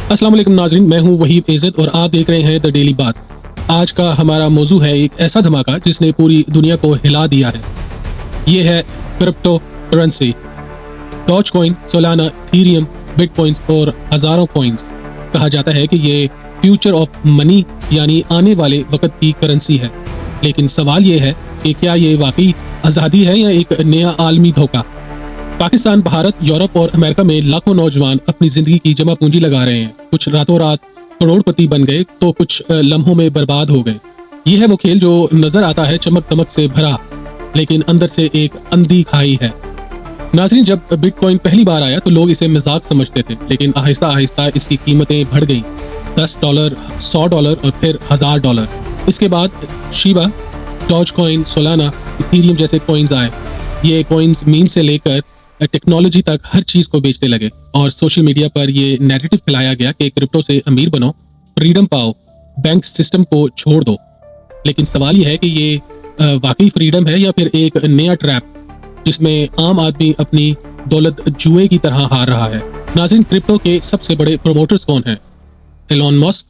अस्सलाम वालेकुम नाज़रीन, मैं हूं वहीद इज़्ज़त और आप देख रहे हैं द डेली बात। आज का हमारा मौजू है एक ऐसा धमाका जिसने पूरी दुनिया को हिला दिया है। ये है cryptocurrency. Dogecoin, Solana, Ethereum, bitcoins और हज़ारों कॉइन्स। कहा जाता है कि ये फ्यूचर ऑफ मनी यानी आने वाले वक्त की करेंसी है। लेकिन सवाल ये है कि क्या ये वाकई आज़ादी है या एक नया आलमी धोखा। पाकिस्तान, भारत, यूरोप और अमेरिका में लाखों नौजवान अपनी जिंदगी की जमा पूंजी लगा रहे हैं। कुछ रातों रात करोड़पति बन गए तो कुछ लम्हों में बर्बाद हो गए। ये है वो खेल जो नजर आता है चमक दमक से भरा, लेकिन अंदर से एक अंधी खाई है। नाज़रीन, जब बिटकॉइन पहली बार आया तो लोग इसे मजाक समझते थे, लेकिन आहिस्ता आहिस्ता इसकी कीमतें बढ़ गईं। $10, $100 और फिर $1000। इसके बाद Shiba, Dogecoin, Solana, Ethereum जैसे कॉइन्स आए। ये कॉइन्स मीम से लेकर टेक्नोलॉजी तक हर चीज को बेचने लगे और सोशल मीडिया पर ये नैरेटिव फैलाया गया कि क्रिप्टो से अमीर बनो, फ्रीडम पाओ, बैंक सिस्टम को छोड़ दो। लेकिन सवाल ये है कि ये वाकई फ्रीडम है या फिर एक नया ट्रैप जिसमें आम आदमी अपनी दौलत जुए की तरह हार रहा है। नाज़रीन, क्रिप्टो के सबसे बड़े प्रोमोटर्स कौन हैं? Elon Musk,